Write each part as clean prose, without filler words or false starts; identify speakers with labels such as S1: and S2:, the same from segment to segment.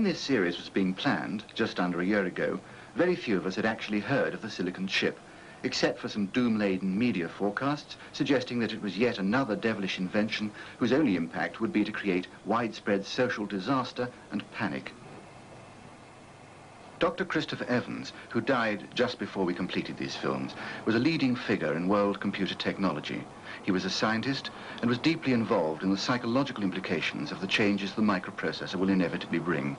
S1: this series was being planned, just under a year ago, very few of us had actually heard of the silicon chip, except for some doom-laden media forecasts suggesting that it was yet another devilish invention whose only impact would be to create widespread social disaster and panic. Dr. Christopher Evans, who died just before we completed these films, was a leading figure in world computer technology. He was a scientist and was deeply involved in the psychological implications of the changes the microprocessor will inevitably bring.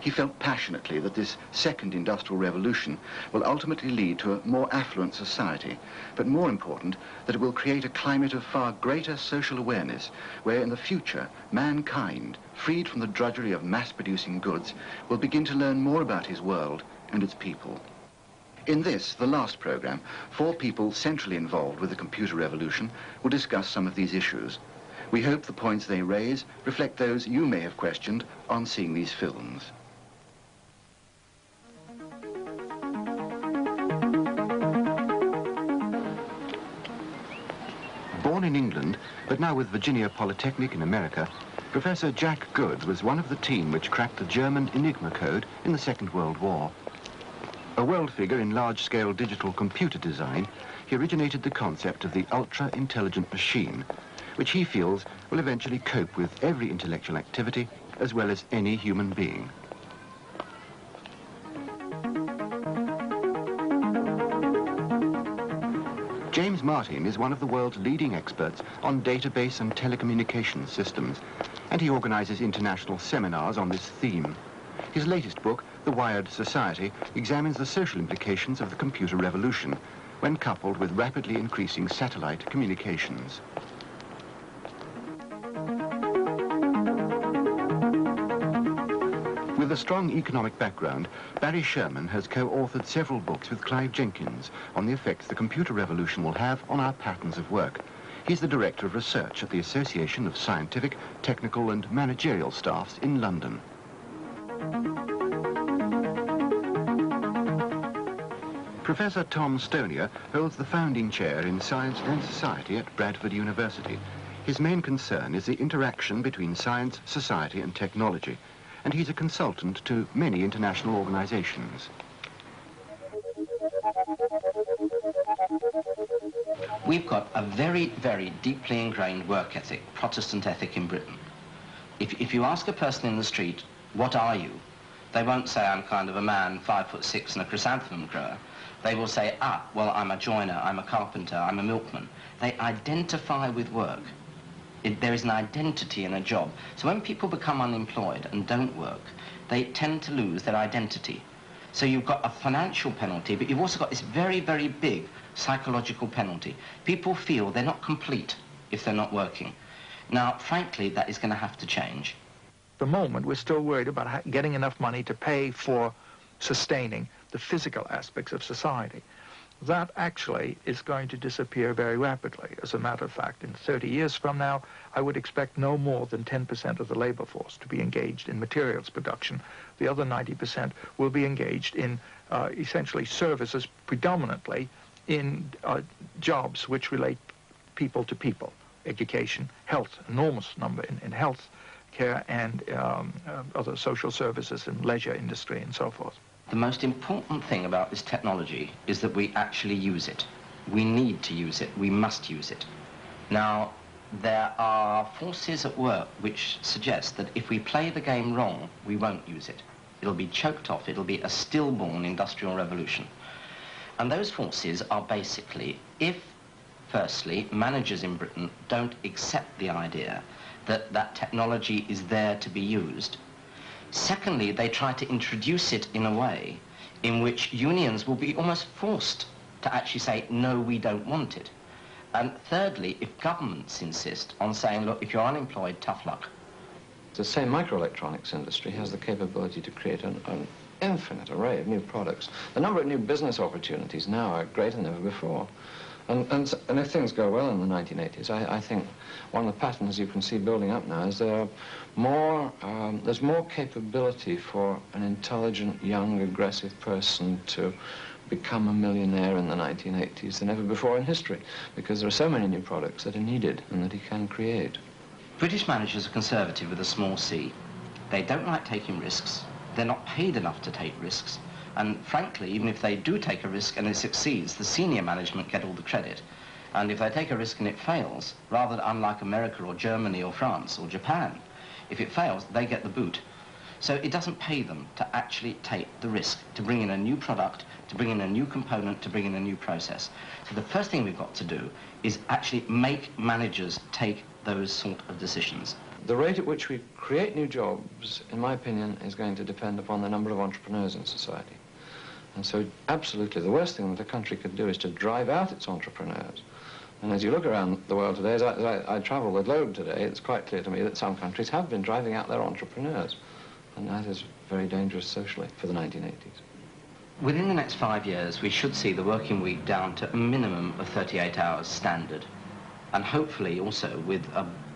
S1: He felt passionately that this second industrial revolution will ultimately lead to a more affluent society, but more important, that it will create a climate of far greater social awareness, where in the future, mankind, freed from the drudgery of mass-producing goods, will begin to learn more about his world and its people. In this, the last program, 4 people centrally involved with the computer revolution will discuss some of these issues. We hope the points they raise reflect those you may have questioned on seeing these films. Born in England, but now with Virginia Polytechnic in America, Professor Jack Good was one of the team which cracked the German Enigma code in the Second World War. A world figure in large-scale digital computer design, he originated the concept of the ultra-intelligent machine, which he feels will eventually cope with every intellectual activity as well as any human being. James Martin is one of the world's leading experts on database and telecommunications systems, and he organizes international seminars on this theme. His latest book, The Wired Society, examines the social implications of the computer revolution when coupled with rapidly increasing satellite communications. With a strong economic background, Barry Sherman has co-authored several books with Clive Jenkins on the effects the computer revolution will have on our patterns of work. He's the Director of Research at the Association of Scientific, Technical and Managerial Staffs in London. Professor Tom Stonier holds the founding chair in Science and Society at Bradford University. His main concern is the interaction between science, society and technology, and he's a consultant to many international organizations.
S2: We've got a very, very deeply ingrained work ethic, Protestant ethic in Britain. If you ask a person in the street, what are you? They won't say, I'm kind of a man, 5'6" and a chrysanthemum grower. They will say, well, I'm a joiner, I'm a carpenter, I'm a milkman. They identify with work. There is an identity in a job. So when people become unemployed and don't work, they tend to lose their identity. So you've got a financial penalty, but you've also got this very, very big psychological penalty. People feel they're not complete if they're not working. Now, frankly, that is going to have to change.
S3: At the moment, we're still worried about getting enough money to pay for sustaining the physical aspects of society. That actually is going to disappear very rapidly. As a matter of fact, in 30 years from now, I would expect no more than 10% of the labor force to be engaged in materials production. The other 90% will be engaged in essentially services, predominantly in jobs which relate people to people. Education, health, enormous number in health care and other social services and leisure industry and so forth.
S2: The most important thing about this technology is that we actually use it. We need to use it. We must use it. Now, there are forces at work which suggest that if we play the game wrong, we won't use it. It'll be choked off. It'll be a stillborn industrial revolution. And those forces are basically, if, firstly, managers in Britain don't accept the idea that that technology is there to be used. Secondly, they try to introduce it in a way in which unions will be almost forced to actually say, no, we don't want it. And thirdly, if governments insist on saying, look, if you're unemployed, tough luck.
S4: The same microelectronics industry has the capability to create an infinite array of new products. The number of new business opportunities now are greater than ever before. And if things go well in the 1980s, I think one of the patterns you can see building up now is there's more capability for an intelligent, young, aggressive person to become a millionaire in the 1980s than ever before in history, because there are so many new products that are needed and that he can create.
S2: British managers are conservative with a small c. They don't like taking risks. They're not paid enough to take risks. And frankly, even if they do take a risk and it succeeds, the senior management get all the credit. And if they take a risk and it fails, rather unlike America or Germany or France or Japan, if it fails, they get the boot. So it doesn't pay them to actually take the risk, to bring in a new product, to bring in a new component, to bring in a new process. So the first thing we've got to do is actually make managers take those sort of decisions.
S4: The rate at which we create new jobs, in my opinion, is going to depend upon the number of entrepreneurs in society. And so absolutely the worst thing that a country could do is to drive out its entrepreneurs. And as you look around the world today, as I travel the globe today, it's quite clear to me that some countries have been driving out their entrepreneurs. And that is very dangerous socially for the 1980s.
S2: Within the next 5 years, we should see the working week down to a minimum of 38 hours standard. And hopefully also with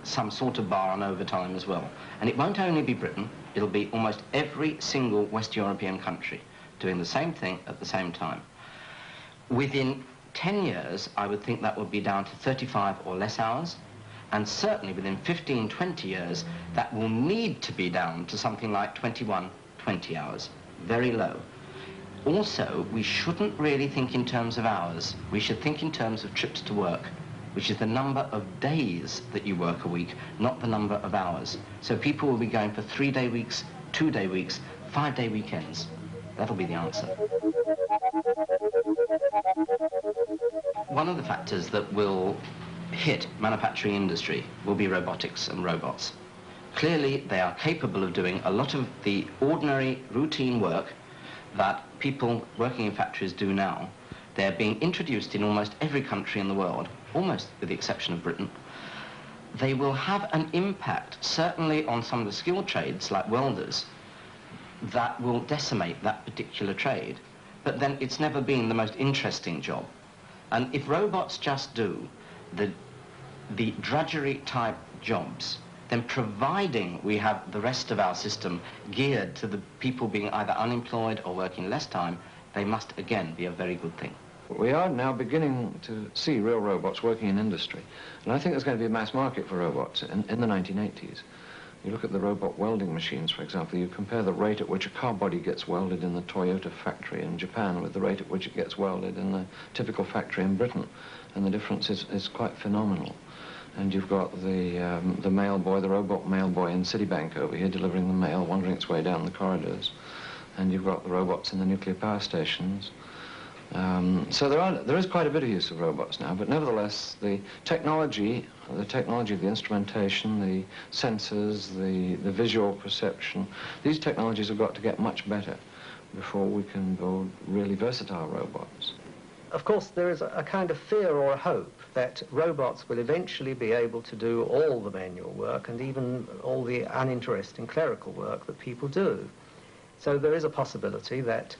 S2: some sort of bar on overtime as well. And it won't only be Britain, it'll be almost every single West European country doing the same thing at the same time. Within 10 years, I would think that would be down to 35 or less hours. And certainly within 15, 20 years, that will need to be down to something like 21, 20 hours. Very low. Also, we shouldn't really think in terms of hours. We should think in terms of trips to work, which is the number of days that you work a week, not the number of hours. So people will be going for 3-day weeks, 2-day weeks, 5-day weekends. That'll be the answer. One of the factors that will hit manufacturing industry will be robotics and robots. Clearly, they are capable of doing a lot of the ordinary routine work that people working in factories do now. They're being introduced in almost every country in the world, almost with the exception of Britain. They will have an impact, certainly on some of the skilled trades, like welders, that will decimate that particular trade. But then it's never been the most interesting job. And if robots just do the drudgery type jobs, then providing we have the rest of our system geared to the people being either unemployed or working less time, they must again be a very good thing.
S4: We are now beginning to see real robots working in industry. And I think there's going to be a mass market for robots in the 1980s. You look at the robot welding machines, for example, you compare the rate at which a car body gets welded in the Toyota factory in Japan with the rate at which it gets welded in the typical factory in Britain. And the difference is quite phenomenal. And you've got the mail boy, the robot mail boy in Citibank over here delivering the mail, wandering its way down the corridors. And you've got the robots in the nuclear power stations. So there is quite a bit of use of robots now, but nevertheless, the technology of the instrumentation, the sensors, the visual perception, these technologies have got to get much better before we can build really versatile robots.
S5: Of course, there is a kind of fear or a hope that robots will eventually be able to do all the manual work and even all the uninteresting clerical work that people do. So there is a possibility that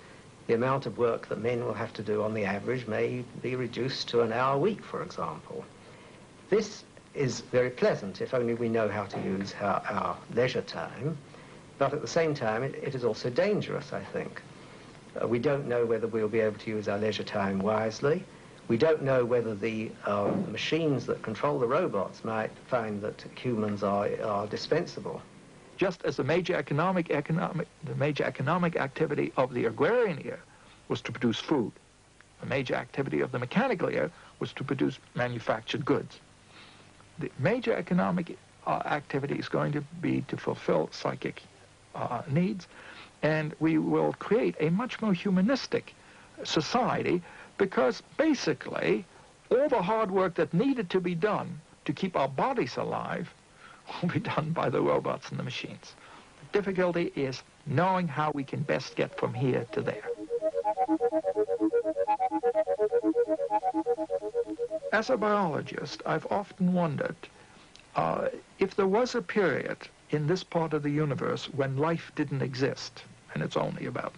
S5: the amount of work that men will have to do on the average may be reduced to an hour a week, for example. This is very pleasant if only we know how to use our leisure time, but at the same time it is also dangerous, I think. We don't know whether we'll be able to use our leisure time wisely. We don't know whether the machines that control the robots might find that humans are dispensable.
S3: Just as the major economic activity of the agrarian era was to produce food, the major activity of the mechanical era was to produce manufactured goods. The major economic activity is going to be to fulfill psychic needs, and we will create a much more humanistic society because basically all the hard work that needed to be done to keep our bodies alive will be done by the robots and the machines. The difficulty is knowing how we can best get from here to there. As a biologist, I've often wondered if there was a period in this part of the universe when life didn't exist, and it's only about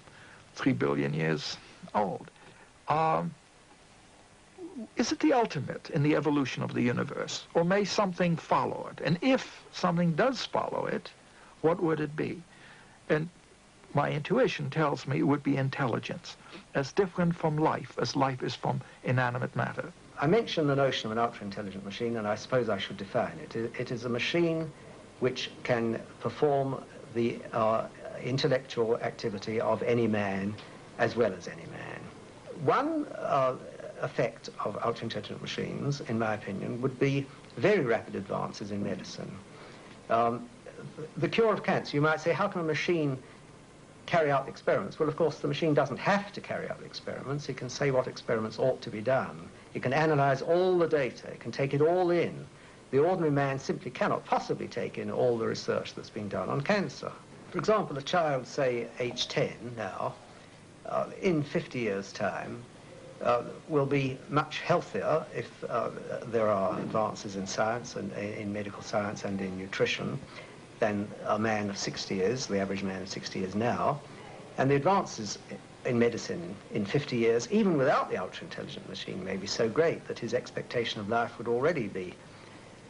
S3: 3 billion years old. Is it the ultimate in the evolution of the universe, or may something follow it? And if something does follow it, what would it be? And my intuition tells me it would be intelligence, as different from life as life is from inanimate matter.
S5: I mentioned the notion of an ultra-intelligent machine, and I suppose I should define it. It is a machine which can perform the intellectual activity of any man as well as any man. One effect of ultra-intelligent machines, in my opinion, would be very rapid advances in medicine. The cure of cancer, you might say, how can a machine carry out experiments? Well, of course, the machine doesn't have to carry out experiments. It can say what experiments ought to be done. It can analyze all the data. It can take it all in. The ordinary man simply cannot possibly take in all the research that's being done on cancer. For example, a child, say, age 10 now, in 50 years' time, will be much healthier if there are advances in science and in medical science and in nutrition than a man of 60 is, the average man of 60 is now. And the advances in medicine in 50 years, even without the ultra-intelligent machine, may be so great that his expectation of life would already be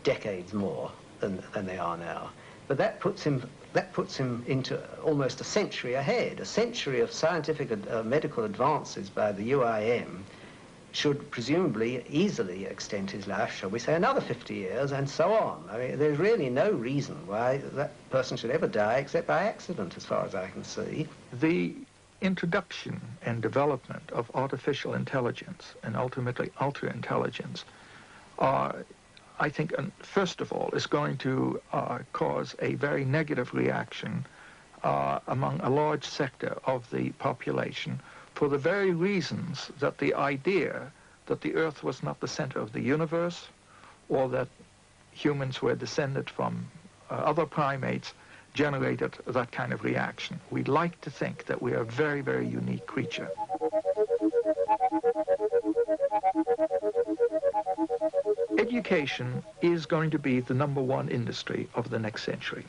S5: decades more than they are now. But that puts him into almost a century ahead. A century of scientific medical advances by the UIM should presumably easily extend his life, shall we say, another 50 years, and so on. I mean, there's really no reason why that person should ever die except by accident, as far as I can see.
S3: The introduction and development of artificial intelligence and ultimately ultra-intelligence I think, first of all, is going to cause a very negative reaction among a large sector of the population for the very reasons that the idea that the Earth was not the center of the universe or that humans were descended from other primates generated that kind of reaction. We'd like to think that we are a very, very unique creature. Education is going to be the #1 industry of the next century.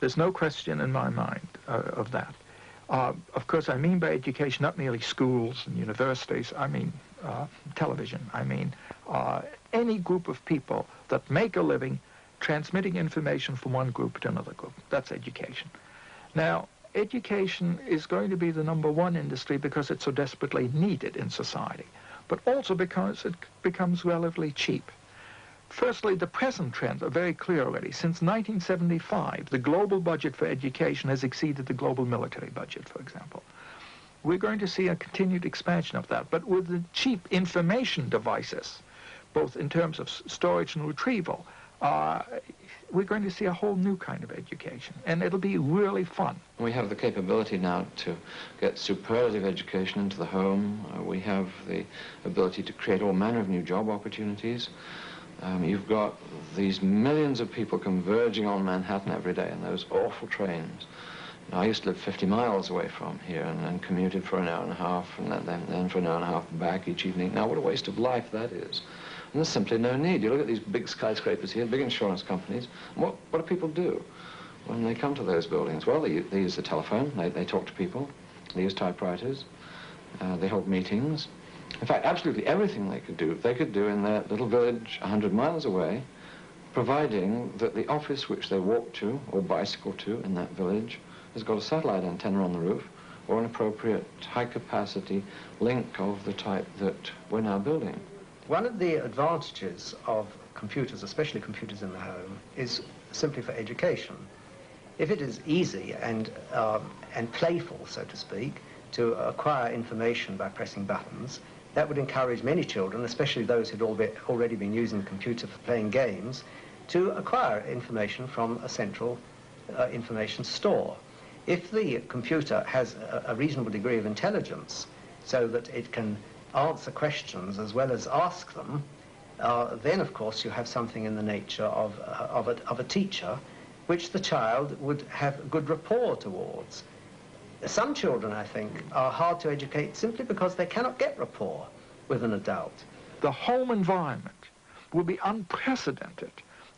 S3: There's no question in my mind of that. Of course, I mean by education not merely schools and universities. I mean television. I mean any group of people that make a living transmitting information from one group to another group. That's education. Now, education is going to be the #1 industry because it's so desperately needed in society, but also because it becomes relatively cheap. Firstly, the present trends are very clear already. Since 1975, the global budget for education has exceeded the global military budget, for example. We're going to see a continued expansion of that, but with the cheap information devices, both in terms of storage and retrieval, we're going to see a whole new kind of education, and it'll be really fun.
S4: We have the capability now to get superlative education into the home. We have the ability to create all manner of new job opportunities. You've got these millions of people converging on Manhattan every day in those awful trains. Now, I used to live 50 miles away from here and commuted for an hour and a half and then for an hour and a half back each evening. Now, what a waste of life that is. And there's simply no need. You look at these big skyscrapers here, big insurance companies, and what do people do when they come to those buildings? Well, they use the telephone, they talk to people, they use typewriters, they hold meetings. In fact, absolutely everything they could do in their little village 100 miles away, providing that the office which they walk to or bicycle to in that village has got a satellite antenna on the roof or an appropriate high-capacity link of the type that we're now building.
S5: One of the advantages of computers, especially computers in the home, is simply for education. If it is easy and playful, so to speak, to acquire information by pressing buttons, that would encourage many children, especially those who'd already been using the computer for playing games, to acquire information from a central information store. If the computer has a reasonable degree of intelligence so that it can answer questions as well as ask them, then of course you have something in the nature of a teacher which the child would have good rapport towards. Some children, I think, are hard to educate simply because they cannot get rapport with an adult.
S3: The home environment will be unprecedented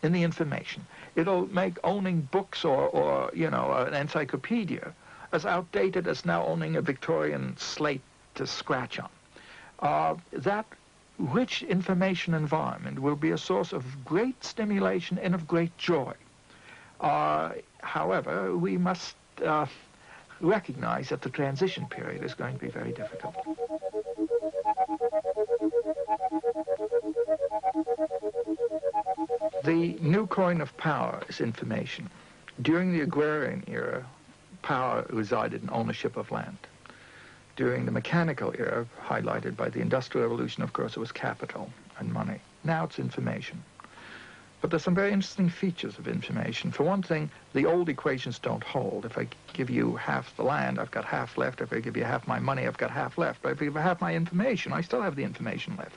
S3: in the information. It'll make owning books or you know, an encyclopedia as outdated as now owning a Victorian slate to scratch on. That rich information environment will be a source of great stimulation and of great joy. However, we must recognize that the transition period is going to be very difficult. The new coin of power is information. During the agrarian era, power resided in ownership of land. During the mechanical era, highlighted by the Industrial Revolution, of course, it was capital and money. Now it's information. But there's some very interesting features of information. For one thing, the old equations don't hold. If I give you half the land, I've got half left. If I give you half my money, I've got half left. But if I give you half my information, I still have the information left.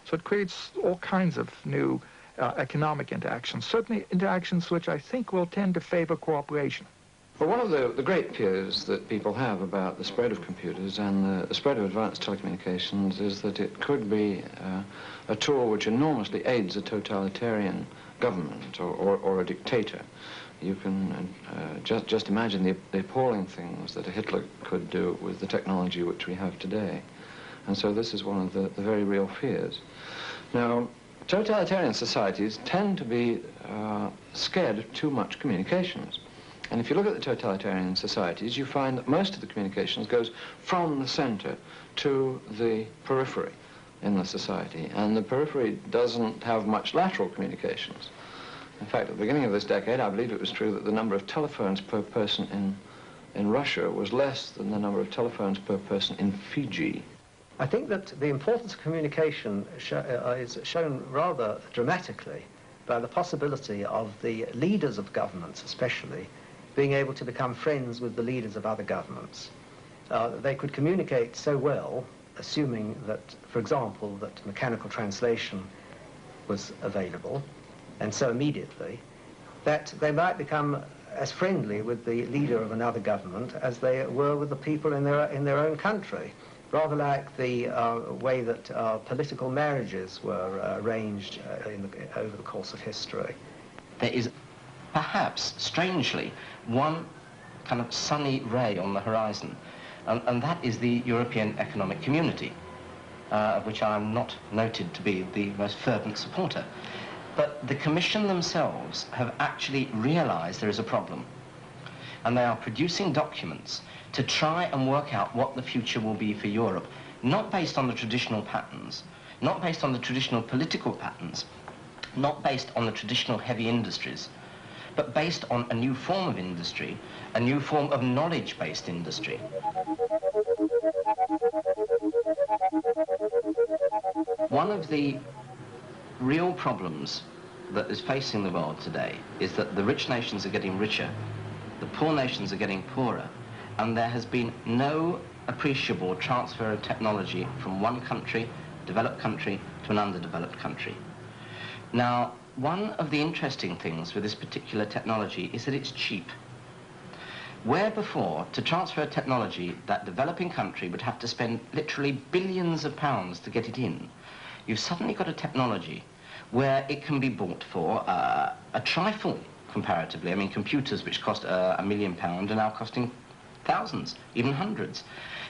S3: So it creates all kinds of new economic interactions, certainly interactions which I think will tend to favor cooperation.
S4: Well, one of the great fears that people have about the spread of computers and the spread of advanced telecommunications is that it could be a tool which enormously aids a totalitarian government or a dictator. You can just imagine the appalling things that a Hitler could do with the technology which we have today. And so this is one of the very real fears. Now, totalitarian societies tend to be scared of too much communications. And if you look at the totalitarian societies, you find that most of the communications goes from the center to the periphery in the society. And the periphery doesn't have much lateral communications. In fact, at the beginning of this decade, I believe it was true that the number of telephones per person in Russia was less than the number of telephones per person in Fiji.
S5: I think that the importance of communication is shown rather dramatically by the possibility of the leaders of governments, especially, being able to become friends with the leaders of other governments. They could communicate so well, assuming that, for example, that mechanical translation was available, and so immediately, that they might become as friendly with the leader of another government as they were with the people in their own country, rather like the way that political marriages were arranged over the course of history.
S2: There is perhaps, strangely, one kind of sunny ray on the horizon, and that is the European Economic Community, of which I am not noted to be the most fervent supporter. But the Commission themselves have actually realized there is a problem, and they are producing documents to try and work out what the future will be for Europe, not based on the traditional patterns, not based on the traditional political patterns, not based on the traditional heavy industries, but based on a new form of industry, a new form of knowledge-based industry. One of the real problems that is facing the world today is that the rich nations are getting richer, the poor nations are getting poorer, and there has been no appreciable transfer of technology from one country, developed country, to an underdeveloped country. Now, one of the interesting things with this particular technology is that it's cheap. Where before, to transfer technology, that developing country would have to spend literally billions of pounds to get it in, you've suddenly got a technology where it can be bought for a trifle, comparatively. I mean, computers which cost £1 million are now costing thousands, even hundreds.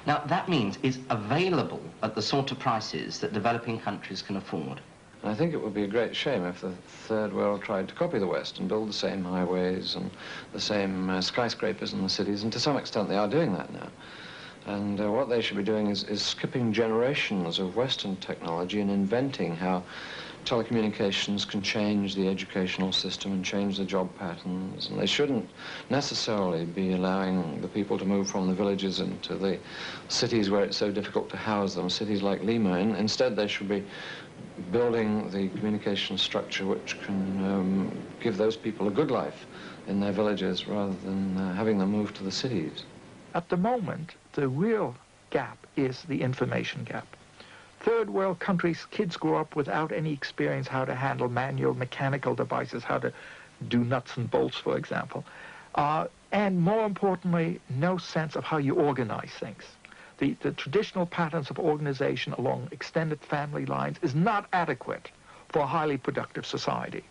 S2: Now, that means it's available at the sort of prices that developing countries can afford.
S4: I think it would be a great shame if the Third World tried to copy the West and build the same highways and the same skyscrapers in the cities, and to some extent they are doing that now. And what they should be doing is skipping generations of Western technology and inventing how telecommunications can change the educational system and change the job patterns. And they shouldn't necessarily be allowing the people to move from the villages into the cities where it's so difficult to house them, cities like Lima. Instead, they should be building the communication structure which can give those people a good life in their villages rather than having them move to the cities.
S3: At the moment, the real gap is the information gap. Third world countries, kids grow up without any experience how to handle manual mechanical devices, how to do nuts and bolts, for example. And more importantly, no sense of how you organize things. The traditional patterns of organization along extended family lines is not adequate for a highly productive society.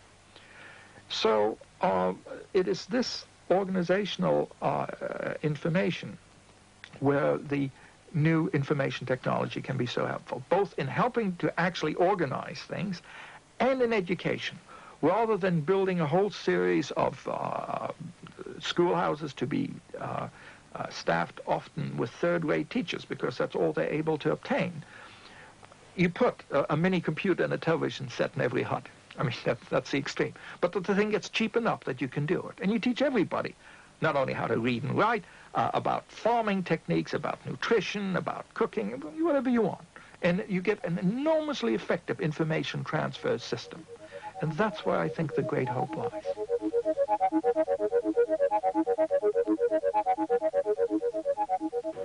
S3: So it is this organizational information where the new information technology can be so helpful, both in helping to actually organize things and in education, rather than building a whole series of schoolhouses to be staffed often with third-rate teachers, because that's all they're able to obtain. You put a mini computer and a television set in every hut, I mean, that's the extreme. But the thing gets cheap enough that you can do it. And you teach everybody, not only how to read and write, about farming techniques, about nutrition, about cooking, whatever you want. And you get an enormously effective information transfer system. And that's where I think the great hope lies.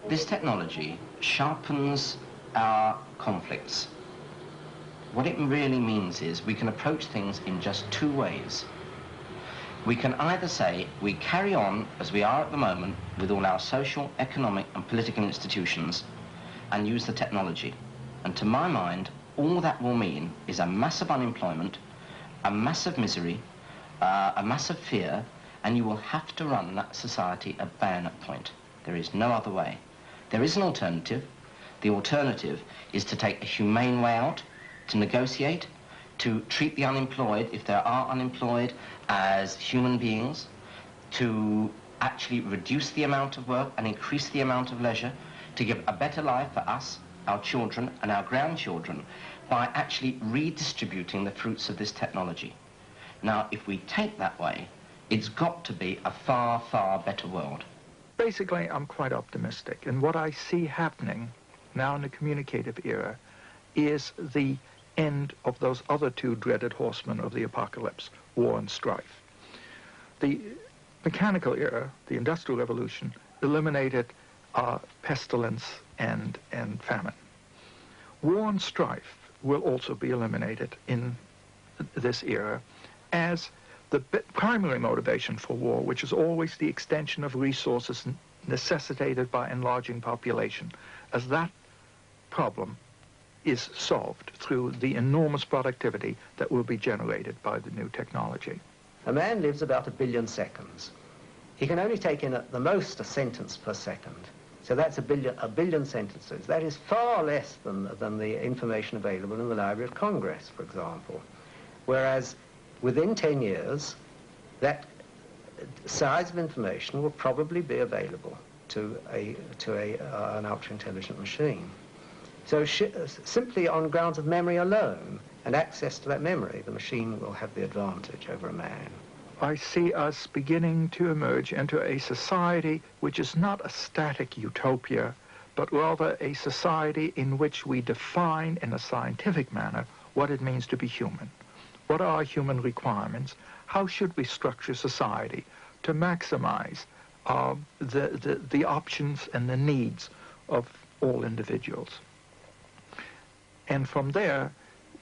S2: This technology sharpens our conflicts. What it really means is we can approach things in just two ways. We can either say we carry on as we are at the moment with all our social, economic and political institutions and use the technology. And to my mind, all that will mean is a massive unemployment, a massive misery, a massive fear, and you will have to run that society at bayonet point. There is no other way. There is an alternative. The alternative is to take a humane way out, to negotiate, to treat the unemployed, if there are unemployed, as human beings, to actually reduce the amount of work and increase the amount of leisure, to give a better life for us, our children and our grandchildren, by actually redistributing the fruits of this technology. Now, if we take that way, it's got to be a far, far better world.
S3: Basically, I'm quite optimistic. And what I see happening now in the communicative era is the end of those other two dreaded horsemen of the apocalypse, war and strife. The mechanical era, the Industrial Revolution, eliminated pestilence and famine. War and strife will also be eliminated in this era as the primary motivation for war, which is always the extension of resources necessitated by enlarging population, as that problem is solved through the enormous productivity that will be generated by the new technology.
S5: A man lives about 1 billion seconds. He can only take in at the most a sentence per second. So that's a billion sentences. That is far less than the information available in the Library of Congress, for example. Whereas within 10 years, that size of information will probably be available to an ultra-intelligent machine. So simply on grounds of memory alone and access to that memory, the machine will have the advantage over a man.
S3: I see us beginning to emerge into a society which is not a static utopia, but rather a society in which we define in a scientific manner what it means to be human. What are our human requirements? How should we structure society to maximize the options and the needs of all individuals? And from there,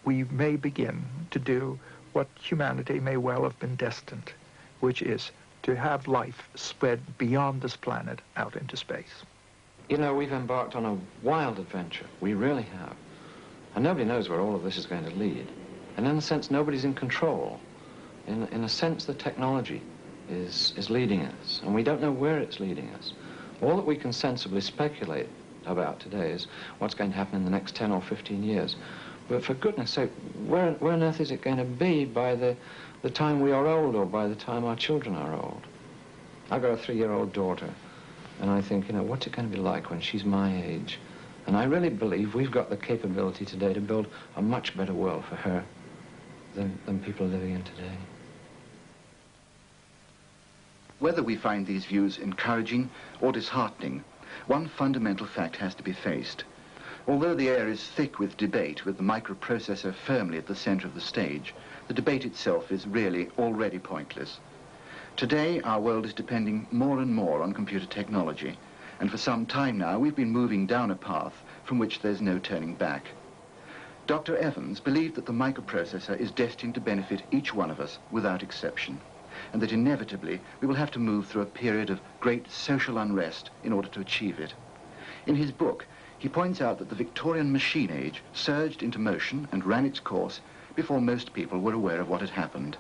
S3: we may begin to do what humanity may well have been destined, which is to have life spread beyond this planet out into space.
S4: You know, we've embarked on a wild adventure. We really have. And nobody knows where all of this is going to lead. And in a sense, nobody's in control. In a sense, the technology is leading us, and we don't know where it's leading us. All that we can sensibly speculate about today is what's going to happen in the next 10 or 15 years. But for goodness sake, where on earth is it going to be by the time we are old, or by the time our children are old? I've got a 3-year-old daughter, and I think, you know, what's it going to be like when she's my age? And I really believe we've got the capability today to build a much better world for her than people are living in today.
S1: Whether we find these views encouraging or disheartening, one fundamental fact has to be faced. Although the air is thick with debate, with the microprocessor firmly at the center of the stage, the debate itself is really already pointless. Today, our world is depending more and more on computer technology, and for some time now, we've been moving down a path from which there's no turning back. Dr. Evans believed that the microprocessor is destined to benefit each one of us without exception, and that inevitably we will have to move through a period of great social unrest in order to achieve it. In his book, he points out that the Victorian machine age surged into motion and ran its course before most people were aware of what had happened.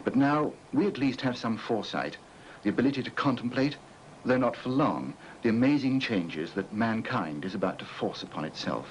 S1: But now we at least have some foresight, the ability to contemplate, though not for long, the amazing changes that mankind is about to force upon itself.